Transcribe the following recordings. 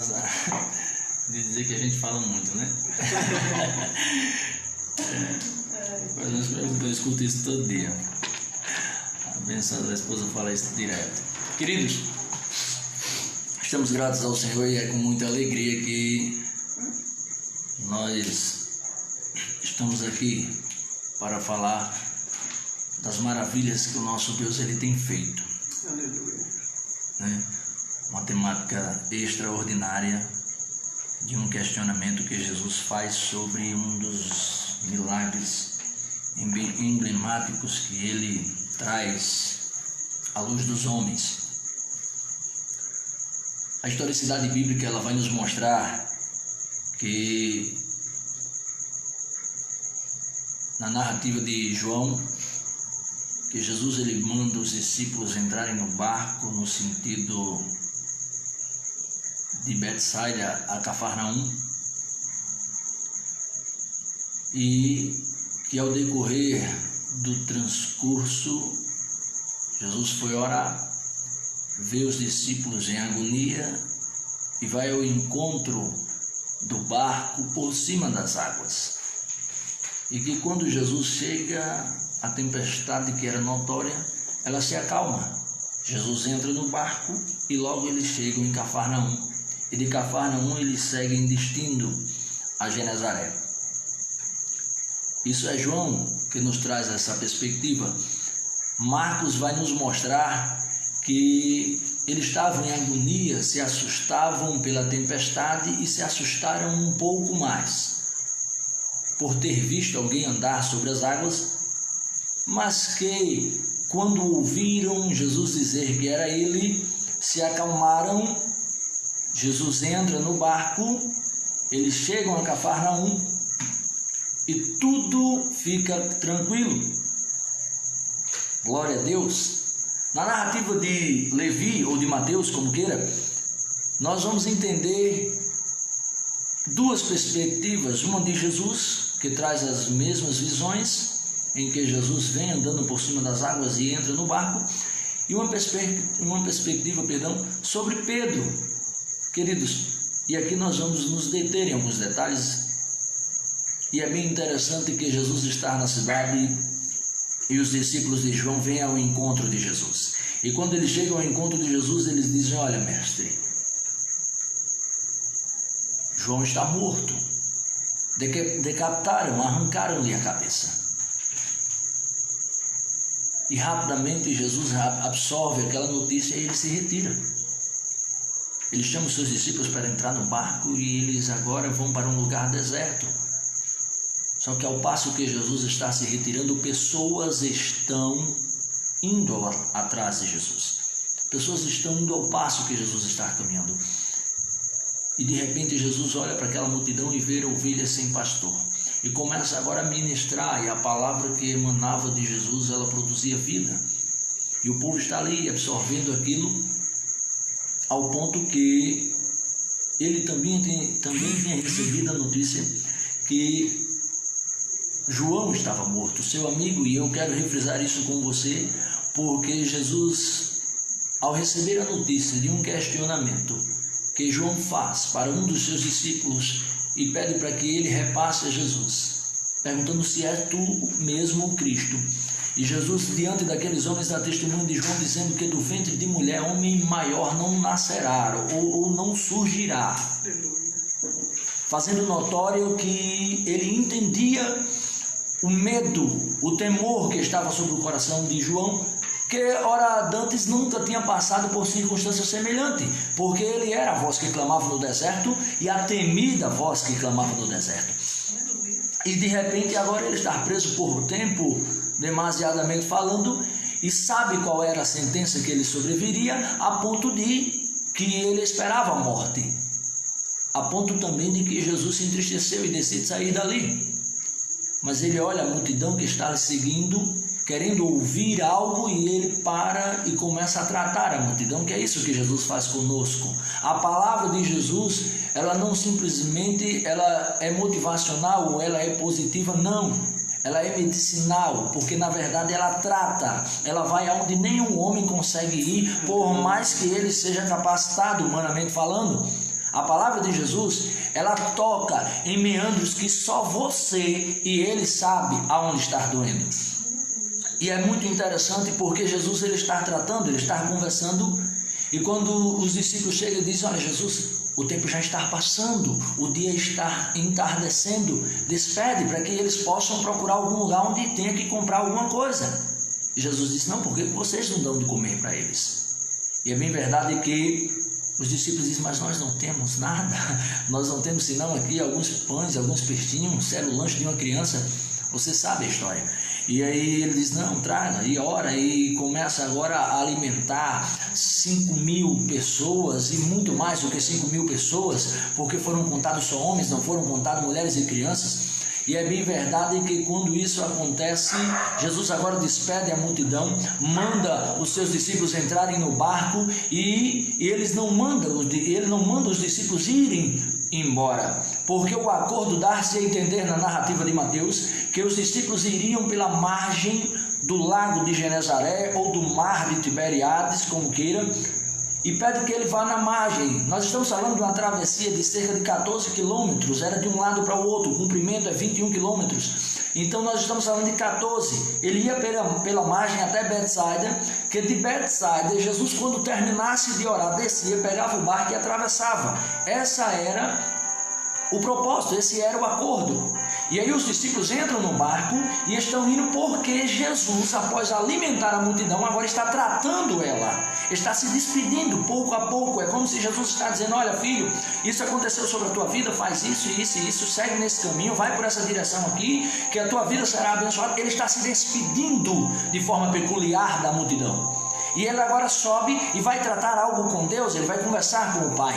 De dizer que a gente fala muito, né? Eu escuto isso todo dia. A benção da esposa fala isso direto. Queridos, estamos gratos ao Senhor e é com muita alegria que nós estamos aqui para falar das maravilhas que o nosso Deus ele tem feito. Aleluia. Né? Uma temática extraordinária de um questionamento que Jesus faz sobre um dos milagres emblemáticos que ele traz à luz dos homens. A historicidade bíblica ela vai nos mostrar que na narrativa de João, que Jesus ele manda os discípulos entrarem no barco no sentido de Betsaida a Cafarnaum, e que ao decorrer do transcurso Jesus foi orar, vê os discípulos em agonia e vai ao encontro do barco por cima das águas, e que quando Jesus chega, a tempestade que era notória, ela se acalma. Jesus entra no barco e logo eles chegam em Cafarnaum. E de Cafarnaum eles seguem destino a Genezaré. Isso é João que nos traz essa perspectiva. Marcos vai nos mostrar que eles estavam em agonia, se assustavam pela tempestade e se assustaram um pouco mais por ter visto alguém andar sobre as águas, mas que quando ouviram Jesus dizer que era ele, se acalmaram. Jesus entra no barco, eles chegam a Cafarnaum e tudo fica tranquilo. Glória a Deus. Na narrativa de Levi ou de Mateus, como queira, nós vamos entender duas perspectivas. Uma de Jesus, que traz as mesmas visões, em que Jesus vem andando por cima das águas e entra no barco, e uma perspectiva, sobre Pedro. Queridos, e aqui nós vamos nos deter em alguns detalhes, e é bem interessante que Jesus está na cidade e os discípulos de João vêm ao encontro de Jesus. E quando eles chegam ao encontro de Jesus, eles dizem: olha, mestre, João está morto, decapitaram, arrancaram-lhe a cabeça. E rapidamente Jesus absorve aquela notícia e ele se retira. Ele chama os seus discípulos para entrar no barco e eles agora vão para um lugar deserto. Só que ao passo que Jesus está se retirando, pessoas estão indo atrás de Jesus. Pessoas estão indo ao passo que Jesus está caminhando. E de repente Jesus olha para aquela multidão e vê ovelhas sem pastor. E começa agora a ministrar, e a palavra que emanava de Jesus, ela produzia vida. E o povo está ali absorvendo aquilo, ao ponto que ele também tinha recebido a notícia que João estava morto, seu amigo, e eu quero refrisar isso com você, porque Jesus, ao receber a notícia de um questionamento que João faz para um dos seus discípulos e pede para que ele repasse a Jesus, perguntando se é tu mesmo o Cristo. E Jesus, diante daqueles homens, dá testemunho de João, dizendo que do ventre de mulher, homem maior não nascerá, ou não surgirá. Fazendo notório que ele entendia o medo, o temor que estava sobre o coração de João, que ora antes nunca tinha passado por circunstância semelhante, porque ele era a voz que clamava no deserto e a temida voz que clamava no deserto. E de repente agora ele está preso por tempo, demasiadamente falando, e sabe qual era a sentença que ele sobreviria, a ponto de que ele esperava a morte, a ponto também de que Jesus se entristeceu e decide sair dali. Mas ele olha a multidão que está lhe seguindo, querendo ouvir algo, e ele para e começa a tratar a multidão, que é isso que Jesus faz conosco. A palavra de Jesus, ela não simplesmente ela é motivacional ou ela é positiva, não. Ela é medicinal, porque na verdade ela trata, ela vai aonde nenhum homem consegue ir, por mais que ele seja capacitado, humanamente falando. A palavra de Jesus, ela toca em meandros que só você e ele sabe aonde está doendo. E é muito interessante porque Jesus, ele está tratando, ele está conversando, e quando os discípulos chegam e dizem: olha, Jesus, o tempo já está passando, o dia está entardecendo, despede para que eles possam procurar algum lugar onde tenha que comprar alguma coisa. E Jesus disse: não, porque vocês não dão de comer para eles. E é bem verdade que os discípulos dizem: mas nós não temos nada, nós não temos senão aqui alguns pães, alguns peixinhos, era o lanche de uma criança, você sabe a história. E aí ele diz: não, traga, e ora, e começa agora a alimentar 5.000 pessoas, e muito mais do que 5.000 pessoas, porque foram contados só homens, não foram contados mulheres e crianças. E é bem verdade que quando isso acontece, Jesus agora despede a multidão, manda os seus discípulos entrarem no barco, e ele não manda os discípulos irem embora, porque o acordo dá-se a entender na narrativa de Mateus que os discípulos iriam pela margem do lago de Genezaré ou do mar de Tiberíades, como queira, e pede que ele vá na margem. Nós estamos falando de uma travessia de cerca de 14 quilômetros, era de um lado para o outro, o comprimento é 21 quilômetros, então nós estamos falando de 14. Ele ia pela margem até Betsaida, que de Betsaida, Jesus, quando terminasse de orar, descia, pegava o barco e atravessava. Essa era o propósito, esse era o acordo. E aí os discípulos entram no barco e estão indo porque Jesus, após alimentar a multidão, agora está tratando ela, está se despedindo pouco a pouco. É como se Jesus está dizendo: olha, filho, isso aconteceu sobre a tua vida, faz isso, isso e isso, segue nesse caminho, vai por essa direção aqui, que a tua vida será abençoada. Ele está se despedindo de forma peculiar da multidão. E ele agora sobe e vai tratar algo com Deus, ele vai conversar com o Pai.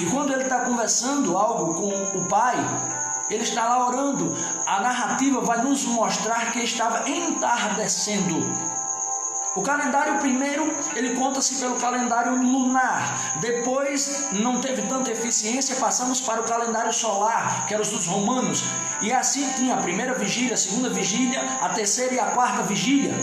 E quando ele está conversando algo com o Pai, ele está lá orando. A narrativa vai nos mostrar que estava entardecendo. O calendário primeiro, ele conta-se pelo calendário lunar. Depois, não teve tanta eficiência, passamos para o calendário solar, que era os dos romanos. E assim tinha a primeira vigília, a segunda vigília, a terceira e a quarta vigília.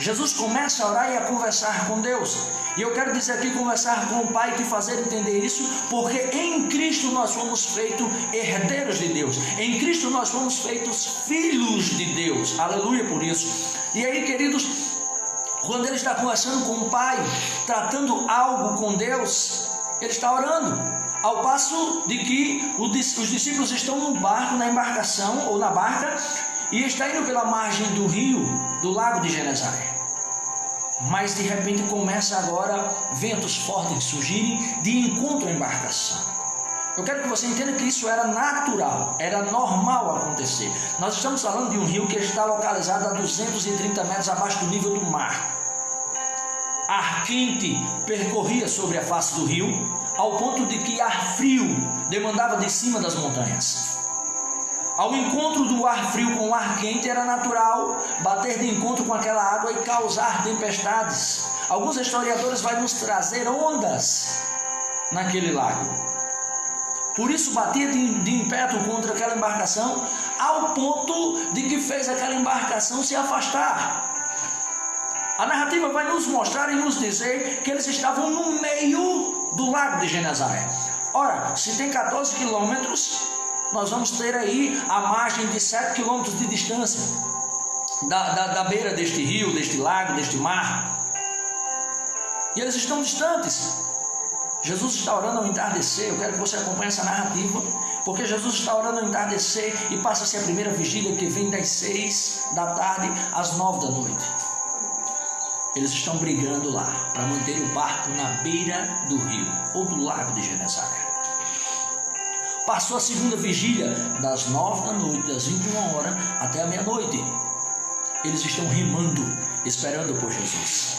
Jesus começa a orar e a conversar com Deus. E eu quero dizer aqui, conversar com o Pai, te fazer entender isso, porque em Cristo nós fomos feitos herdeiros de Deus. Em Cristo nós fomos feitos filhos de Deus. Aleluia por isso. E aí, queridos, quando ele está conversando com o Pai, tratando algo com Deus, ele está orando. Ao passo de que os discípulos estão no barco, na embarcação ou na barca, e está indo pela margem do rio, do lago de Genezaré. Mas de repente começa agora ventos fortes surgirem de encontro à embarcação. Eu quero que você entenda que isso era natural, era normal acontecer. Nós estamos falando de um rio que está localizado a 230 metros abaixo do nível do mar. Ar quente percorria sobre a face do rio, ao ponto de que ar frio demandava de cima das montanhas. Ao encontro do ar frio com o ar quente, era natural bater de encontro com aquela água e causar tempestades. Alguns historiadores vão nos trazer ondas naquele lago. Por isso batia de impeto contra aquela embarcação, ao ponto de que fez aquela embarcação se afastar. A narrativa vai nos mostrar e nos dizer que eles estavam no meio do lago de Genezaré. Ora, se tem 14 quilômetros, nós vamos ter aí a margem de 7 quilômetros de distância da beira deste rio, deste lago, deste mar. E eles estão distantes. Jesus está orando ao entardecer. Eu quero que você acompanhe essa narrativa, porque Jesus está orando ao entardecer e passa-se a primeira vigília, que vem das 6 da tarde às 9 da noite. Eles estão brigando lá para manter o barco na beira do rio ou do lago de Genezaré. Passou a segunda vigília, das 9 da noite, das 21 horas até a meia-noite. Eles estão remando, esperando por Jesus.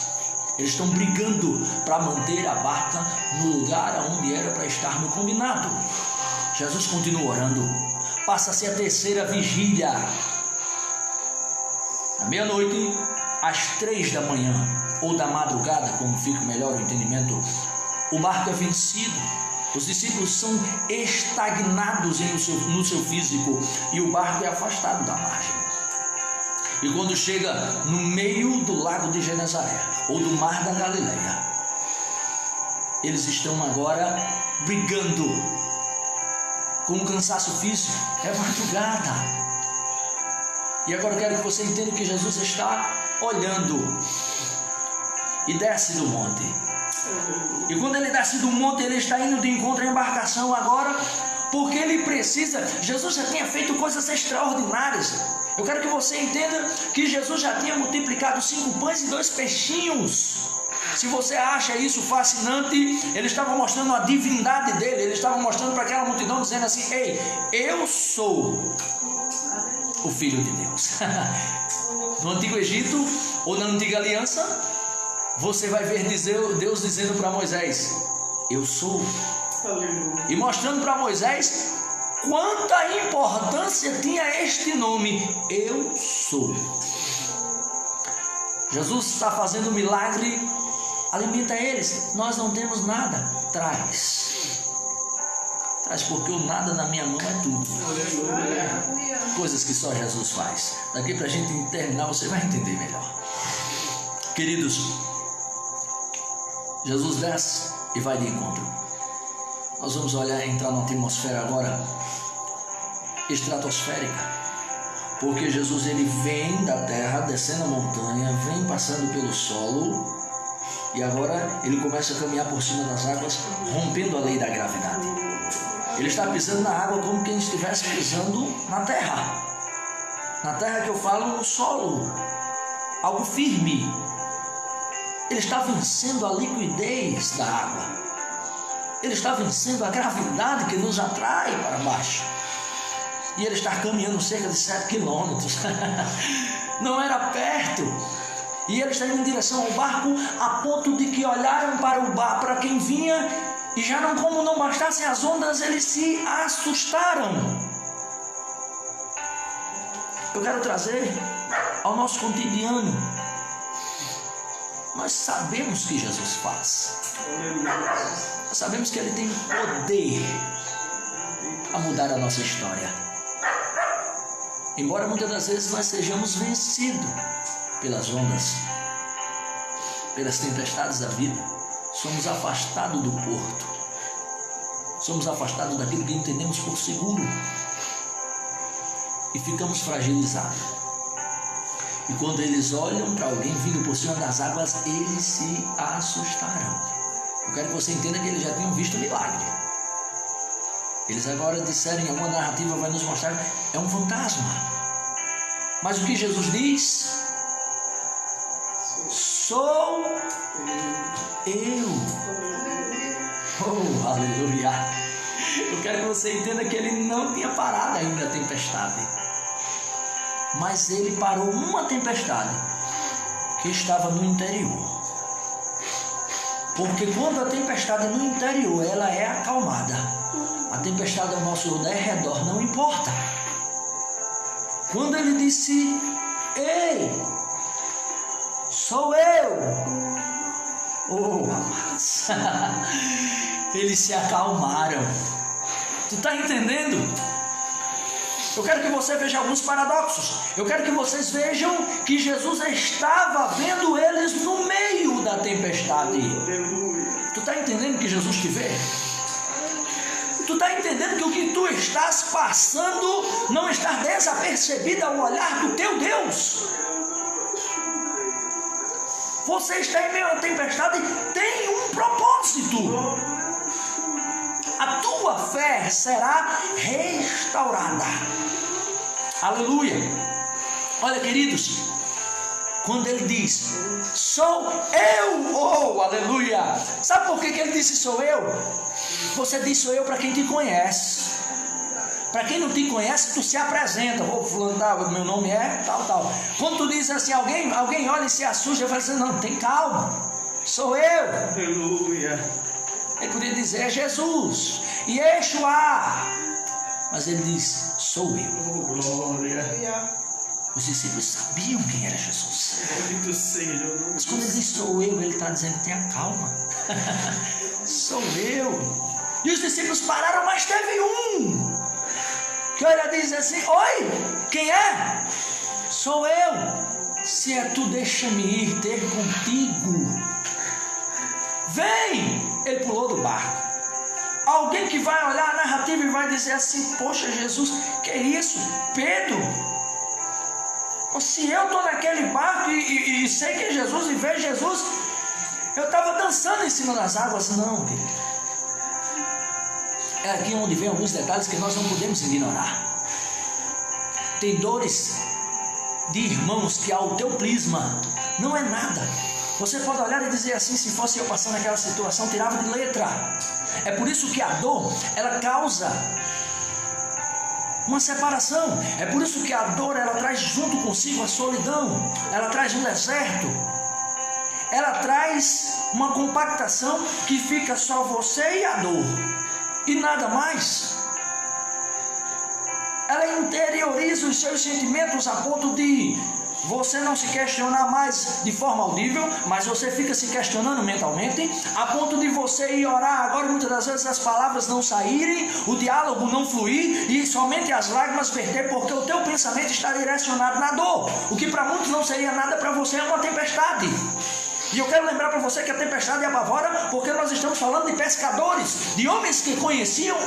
Eles estão brigando para manter a barca no lugar onde era para estar no combinado. Jesus continua orando. Passa-se a terceira vigília. À meia-noite, às 3 da manhã, ou da madrugada, como fica melhor o entendimento, o barco é vencido. Os discípulos são estagnados no seu físico e o barco é afastado da margem. E quando chega no meio do lago de Genezaré ou do mar da Galileia, eles estão agora brigando com um cansaço físico. É madrugada. E agora eu quero que você entenda que Jesus está olhando e desce do monte. E quando ele desce do monte, ele está indo de encontro à embarcação agora, porque ele precisa. Jesus já tinha feito coisas extraordinárias. Eu quero que você entenda que Jesus já tinha multiplicado 5 pães e 2 peixinhos. Se você acha isso fascinante, ele estava mostrando a divindade dele. Ele estava mostrando para aquela multidão, dizendo assim: ei, eu sou o Filho de Deus. No Antigo Egito, ou na Antiga Aliança, você vai ver Deus dizendo para Moisés: eu sou. E mostrando para Moisés quanta importância tinha este nome: eu sou. Jesus está fazendo um milagre. Alimenta eles. Nós não temos nada. Traz, porque o nada na minha mão é tudo. Coisas que só Jesus faz. Daqui para a gente terminar, você vai entender melhor. Queridos, Jesus desce e vai de encontro. Nós vamos entrar numa atmosfera agora estratosférica, porque Jesus ele vem da terra, descendo a montanha, vem passando pelo solo, e agora ele começa a caminhar por cima das águas, rompendo a lei da gravidade. Ele está pisando na água como quem estivesse pisando na terra. Na terra que eu falo, no solo, algo firme. Ele está vencendo a liquidez da água. Ele está vencendo a gravidade que nos atrai para baixo. E ele está caminhando cerca de 7 quilômetros. Não era perto. E ele está indo em direção ao barco, a ponto de que olharam para o barco, para quem vinha, e já não, como não bastassem as ondas, eles se assustaram. Eu quero trazer ao nosso cotidiano. Nós sabemos que Jesus faz. Nós sabemos que Ele tem poder a mudar a nossa história. Embora muitas das vezes nós sejamos vencidos pelas ondas, pelas tempestades da vida, somos afastados do porto, somos afastados daquilo que entendemos por seguro e ficamos fragilizados. E quando eles olham para alguém vindo por cima das águas, eles se assustarão. Eu quero que você entenda que eles já tinham visto o milagre. Eles agora disseram, em alguma narrativa vai nos mostrar, é um fantasma. Mas o que Jesus diz? Sou eu. Oh, aleluia. Eu quero que você entenda que ele não tinha parado ainda a tempestade. Mas ele parou uma tempestade que estava no interior. Porque quando a tempestade no interior ela é acalmada, a tempestade ao nosso derredor não importa. Quando ele disse: ei, sou eu. Oh, amados. Eles se acalmaram. Tu está entendendo? Eu quero que você veja alguns paradoxos. Eu quero que vocês vejam que Jesus estava vendo eles no meio da tempestade. Tu está entendendo que Jesus te vê? Tu está entendendo que o que tu estás passando não está desapercebido ao olhar do teu Deus? Você está em meio à tempestade, tem um propósito. A tua fé será restaurada. Aleluia. Olha, queridos, quando ele diz: sou eu, oh, aleluia. Sabe por que ele disse sou eu? Você diz sou eu para quem te conhece. Para quem não te conhece, tu se apresenta. Ô, fulano, meu nome é tal, tal. Quando tu diz assim, alguém olha e se assusta e fala assim: não, tem calma, sou eu. Aleluia. Ele podia dizer: é Jesus, Yeshua. Mas ele diz: sou eu. Oh, glória. Os discípulos sabiam quem era Jesus. Mas quando ele diz sou eu, ele está dizendo: tenha calma. Sou eu. E os discípulos pararam, mas teve um que olha e diz assim: oi, quem é? Sou eu. Se é tu, deixa-me ir ter contigo. Vem. Ele pulou do barco. Alguém que vai olhar a narrativa e vai dizer assim: poxa, Jesus, que é isso? Pedro, se eu estou naquele barco e sei que é Jesus e vejo Jesus, eu estava dançando em cima das águas. Não, querido. É aqui onde vem alguns detalhes que nós não podemos ignorar. Tem dores de irmãos que ao teu prisma não é nada. Você pode olhar e dizer assim: se fosse eu passando aquela situação, tirava de letra. É por isso que a dor, ela causa uma separação. É por isso que a dor, ela traz junto consigo a solidão. Ela traz um deserto. Ela traz uma compactação que fica só você e a dor, e nada mais. Ela interioriza os seus sentimentos a ponto de você não se questionar mais de forma audível, mas você fica se questionando mentalmente, a ponto de você ir orar agora, muitas das vezes as palavras não saírem, o diálogo não fluir e somente as lágrimas verter, porque o teu pensamento está direcionado na dor. O que para muitos não seria nada, para você é uma tempestade. E eu quero lembrar para você que a tempestade apavora, porque nós estamos falando de pescadores, de homens que conheciam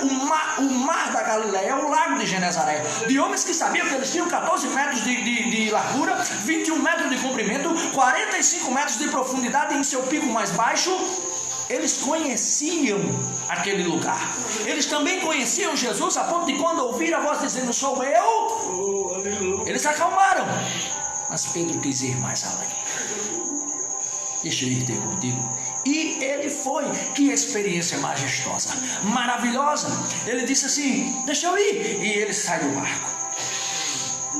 o mar da Galileia, o lago de Genezaré, de homens que sabiam que eles tinham 14 metros de largura, 21 metros de comprimento, 45 metros de profundidade em seu pico mais baixo. Eles conheciam aquele lugar. Eles também conheciam Jesus, a ponto de quando ouviram a voz dizendo: sou eu, eles se acalmaram. Mas Pedro quis ir mais além. Deixa eu ir ter contigo. E ele foi. Que experiência majestosa, maravilhosa. Ele disse assim: deixa eu ir. E ele sai do barco.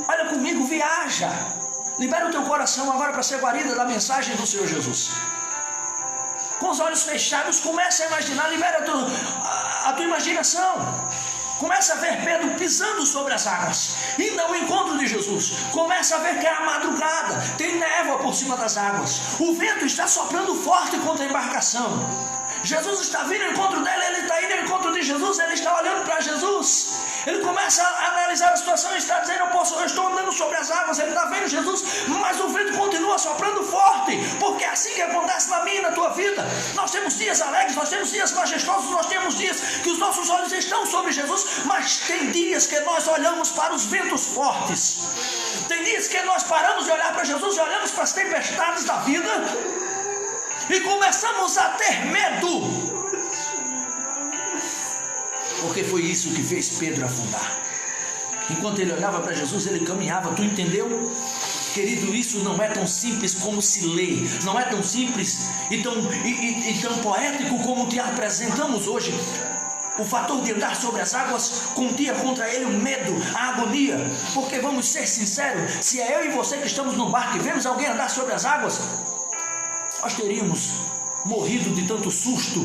Olha comigo, viaja. Libera o teu coração agora para ser guarida da mensagem do Senhor Jesus. Com os olhos fechados, começa a imaginar. Libera a tua imaginação. Começa a ver Pedro pisando sobre as águas, indo ao encontro de Jesus. Começa a ver que é a madrugada, tem névoa por cima das águas, o vento está soprando forte contra a embarcação. Jesus está vindo ao encontro dela, ele está indo ao encontro de Jesus, ele está olhando para Jesus. Ele começa a analisar a situação e está dizendo: eu estou andando sobre as águas. Ele está vendo Jesus, mas o vento continua soprando forte, porque é assim que acontece na minha e na tua vida. Nós temos dias alegres, nós temos dias majestosos, nós temos dias que os nossos olhos estão sobre Jesus, mas tem dias que nós olhamos para os ventos fortes. Tem dias que nós paramos de olhar para Jesus e olhamos para as tempestades da vida e começamos a ter medo. Porque foi isso que fez Pedro afundar. Enquanto ele olhava para Jesus, ele caminhava. Tu entendeu? Querido, isso não é tão simples como se lê. Não é tão simples e tão poético como te apresentamos hoje. O fator de andar sobre as águas continha contra ele o medo, a agonia. Porque vamos ser sinceros, se é eu e você que estamos no barco e vemos alguém andar sobre as águas, nós teríamos morrido de tanto susto.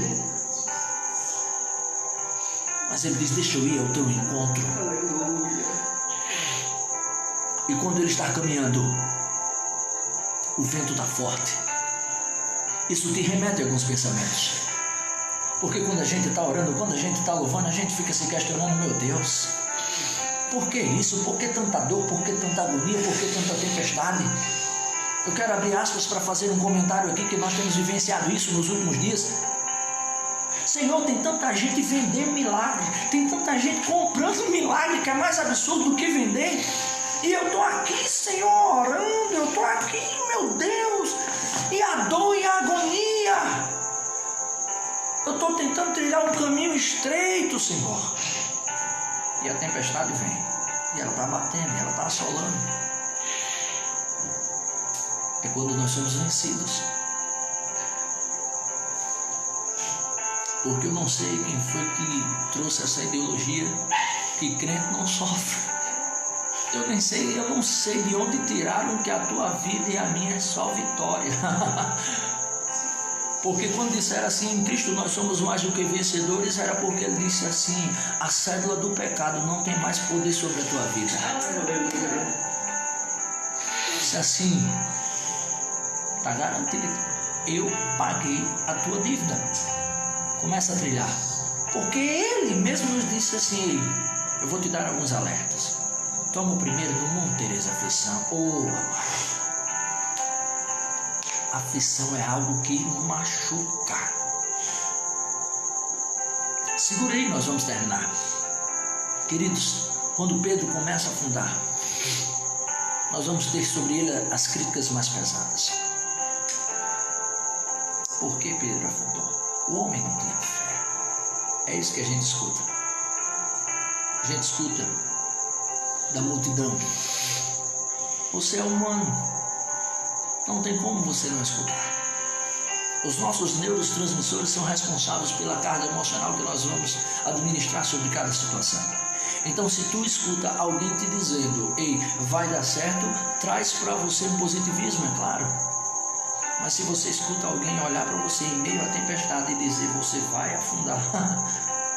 Mas ele diz: deixa eu ir ao teu encontro. E quando ele está caminhando, o vento está forte. Isso te remete a alguns pensamentos. Porque quando a gente está orando, quando a gente está louvando, a gente fica se questionando: meu Deus, por que isso? Por que tanta dor? Por que tanta agonia? Por que tanta tempestade? Eu quero abrir aspas para fazer um comentário aqui, que nós temos vivenciado isso nos últimos dias. Senhor, tem tanta gente vendendo milagre, tem tanta gente comprando milagre, que é mais absurdo do que vender. E eu estou aqui, Senhor, orando, eu estou aqui, meu Deus, e a dor e a agonia. Eu estou tentando trilhar um caminho estreito, Senhor. E a tempestade vem, e ela está batendo, e ela está assolando. É quando nós somos vencidos. Porque eu não sei quem foi que trouxe essa ideologia que crente não sofre. Eu não sei de onde tiraram que a tua vida e a minha é só vitória. Porque quando disseram assim: em Cristo nós somos mais do que vencedores, era porque ele disse assim: a cédula do pecado não tem mais poder sobre a tua vida. Disse assim: está garantido, eu paguei a tua dívida. Começa a trilhar. Porque ele mesmo nos disse assim: eu vou te dar alguns alertas. Toma o primeiro: no mundo tereis aflição. Aflição é algo que machuca. Segura aí, nós vamos terminar. Queridos, quando Pedro começa a afundar, nós vamos ter sobre ele as críticas mais pesadas. Por que Pedro afundou? O homem não tinha fé. É isso que a gente escuta. A gente escuta da multidão. Você é humano. Não tem como você não escutar. Os nossos neurotransmissores são responsáveis pela carga emocional que nós vamos administrar sobre cada situação. Então, se tu escuta alguém te dizendo, ei, vai dar certo, traz para você um positivismo, é claro. Mas se você escuta alguém olhar para você em meio à tempestade e dizer, você vai afundar,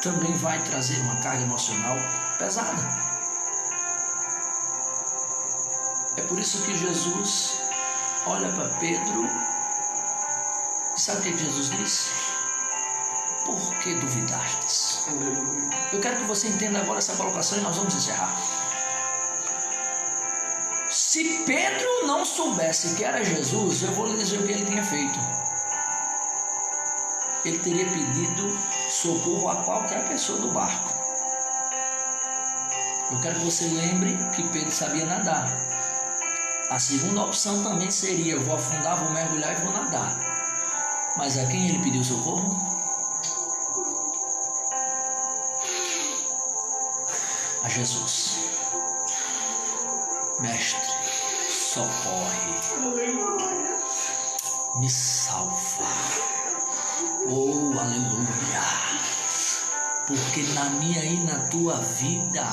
também vai trazer uma carga emocional pesada. É por isso que Jesus olha para Pedro. Sabe o que Jesus disse? Por que duvidastes? Eu quero que você entenda agora essa colocação e nós vamos encerrar. Se Pedro não soubesse que era Jesus, eu vou lhe dizer o que ele tinha feito. Ele teria pedido socorro a qualquer pessoa do barco. Eu quero que você lembre que Pedro sabia nadar. A segunda opção também seria, eu vou afundar, vou mergulhar e vou nadar. Mas a quem ele pediu socorro? A Jesus. Mestre, socorre, me salva. Oh, aleluia. Porque na minha e na tua vida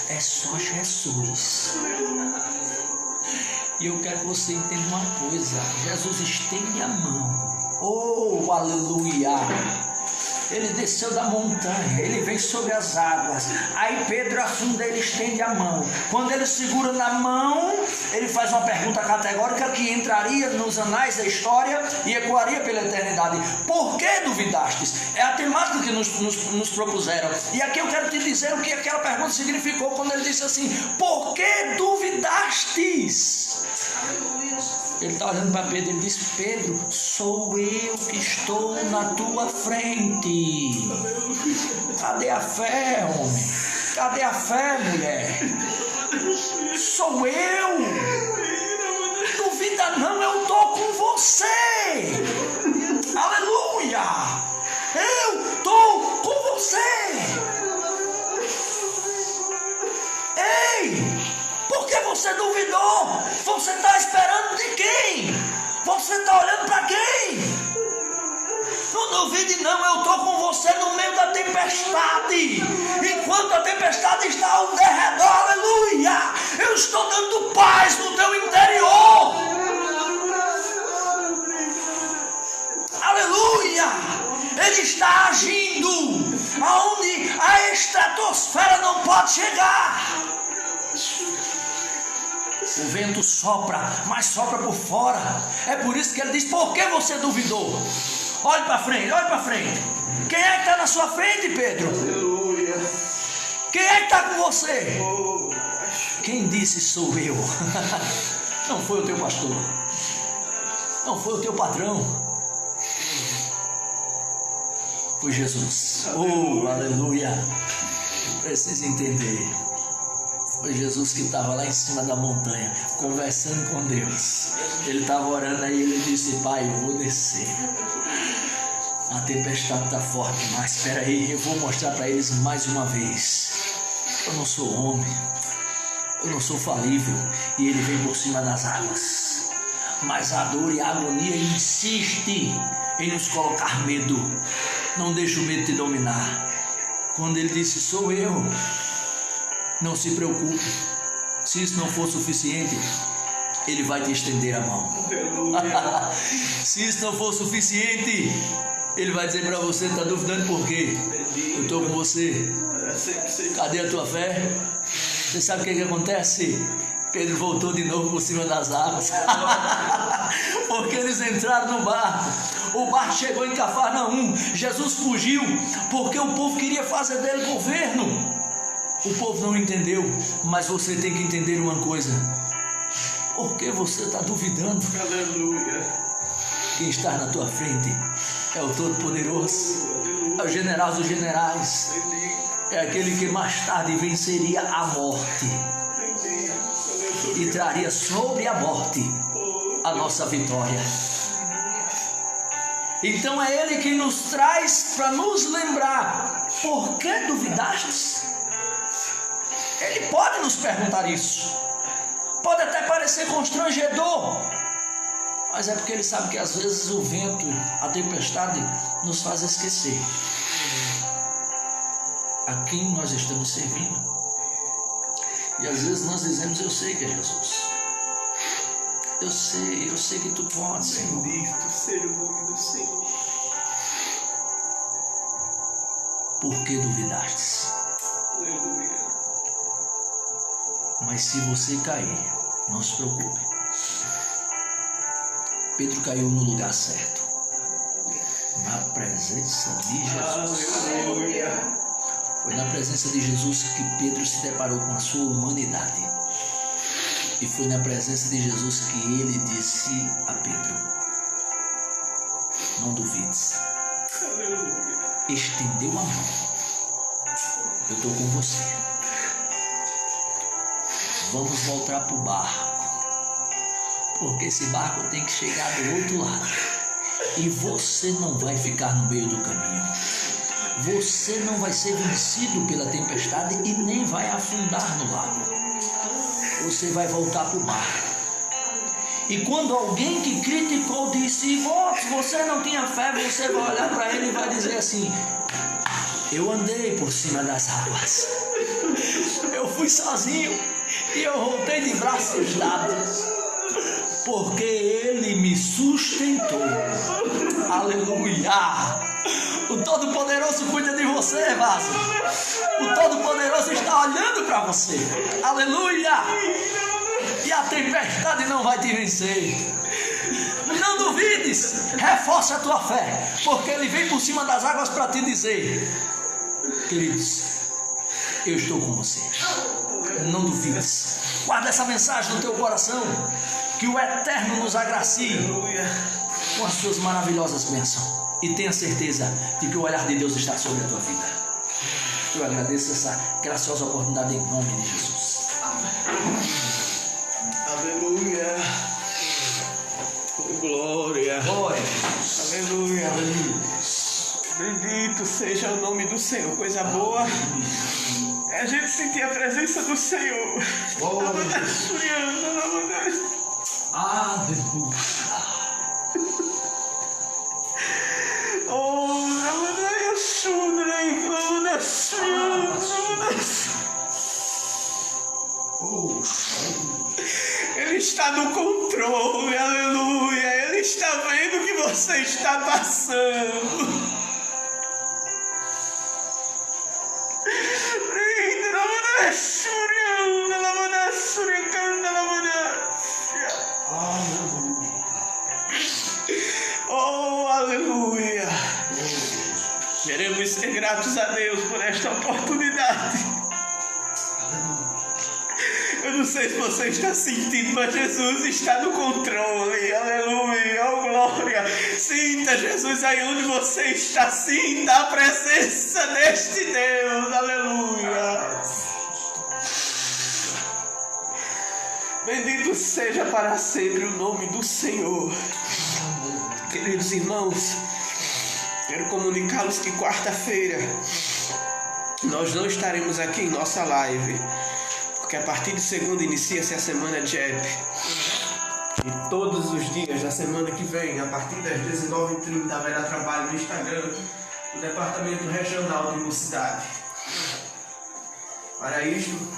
é só Jesus. E eu quero que você entenda uma coisa. Jesus estende a mão. Oh, aleluia! Ele desceu da montanha, ele vem sobre as águas. Aí Pedro afunda, ele estende a mão. Quando ele segura na mão, ele faz uma pergunta categórica que entraria nos anais da história e ecoaria pela eternidade. Por que duvidastes? É a temática que nos propuseram. E aqui eu quero te dizer o que aquela pergunta significou quando ele disse assim: por que duvidastes? Ele está olhando para Pedro, ele diz: Pedro, sou eu que estou na tua frente. Cadê a fé, homem? Cadê a fé, mulher? Sou eu. Duvida não, eu estou com você. Aleluia. Eu estou com você. Ei! Por que você duvidou? Você está esperando de quem? Você está olhando para quem? Não duvide não, eu estou com você no meio da tempestade. Enquanto a tempestade está ao derredor, aleluia, eu estou dando paz no teu interior. Aleluia, Ele está agindo aonde a estratosfera não pode chegar. O vento sopra, mas sopra por fora. É por isso que ele diz: por que você duvidou? Olhe para frente, olhe para frente. Quem é que está na sua frente, Pedro? Aleluia. Quem é que está com você? Quem disse sou eu? Não foi o teu pastor, não foi o teu patrão, foi Jesus. Oh, aleluia. Precisa entender. Foi Jesus que estava lá em cima da montanha, conversando com Deus. Ele estava orando aí, ele disse: Pai, eu vou descer. A tempestade está forte, mas espera aí, eu vou mostrar para eles mais uma vez. Eu não sou homem, eu não sou falível. E ele vem por cima das águas. Mas a dor e a agonia insiste em nos colocar medo. Não deixa o medo te dominar. Quando ele disse: sou eu, não se preocupe, se isso não for suficiente, Ele vai te estender a mão. Se isso não for suficiente, Ele vai dizer para você: está duvidando por quê? Eu estou com você. Cadê a tua fé? Você sabe o que acontece? Pedro voltou de novo por cima das águas. Porque eles entraram no barco. O barco chegou em Cafarnaum. Jesus fugiu porque o povo queria fazer dele governo. O povo não entendeu, mas você tem que entender uma coisa: por que você está duvidando? Aleluia. Quem está na tua frente é o Todo-Poderoso, é é o general dos generais, é aquele que mais tarde venceria a morte e traria sobre a morte a nossa vitória. Então é Ele que nos traz para nos lembrar: por que duvidastes? Ele pode nos perguntar isso. Pode até parecer constrangedor, mas é porque Ele sabe que às vezes o vento, a tempestade nos faz esquecer a quem nós estamos servindo. E às vezes nós dizemos: eu sei que é Jesus. Eu sei que tu podes, Senhor. Bendito seja o nome do Senhor. Por que duvidastes? Aleluia. Mas se você cair, não se preocupe. Pedro caiu no lugar certo, na presença de Jesus. Aleluia. Foi na presença de Jesus que Pedro se deparou com a sua humanidade. E foi na presença de Jesus que ele disse a Pedro: não duvides. Aleluia. Estendeu a mão. Eu estou com você. Vamos voltar para o barco, porque esse barco tem que chegar do outro lado. E você não vai ficar no meio do caminho. Você não vai ser vencido pela tempestade e nem vai afundar no lago. Você vai voltar para o barco. E quando alguém que criticou disse: você não tinha fé, você vai olhar para ele e vai dizer assim: eu andei por cima das águas. Eu fui sozinho e eu voltei de braços dados, porque Ele me sustentou. Aleluia! O Todo-Poderoso cuida de você, vaso. O Todo-Poderoso está olhando para você. Aleluia! E a tempestade não vai te vencer. Não duvides. Reforça a tua fé, porque Ele vem por cima das águas para te dizer: queridos, eu estou com você. Não duvides. Guarda essa mensagem no teu coração. Que o Eterno nos agracie com as suas maravilhosas bênçãos. E tenha certeza de que o olhar de Deus está sobre a tua vida. Eu agradeço essa graciosa oportunidade em nome de Jesus. Aleluia. Glória. Glória a Jesus. Aleluia. Aleluia. Bendito seja o nome do Senhor. Coisa boa é a gente sentir a presença do Senhor. Glória a Jesus. Aleluia. Ele está no controle, aleluia. Ele está vendo o que você está passando. Oh, aleluia. Queremos ser gratos a Deus por esta oportunidade. Eu não sei se você está sentindo, mas Jesus está no controle. Aleluia, oh glória. Sinta Jesus aí onde você está. Sinta a presença deste Deus. Aleluia. Bendito seja para sempre o nome do Senhor. Queridos irmãos, quero comunicá-los que quarta-feira nós não estaremos aqui em nossa live, porque a partir de segunda inicia-se a semana JEP. E todos os dias da semana que vem, a partir das 19h30, haverá trabalho no Instagram do Departamento Regional de Mocidade. Para isto,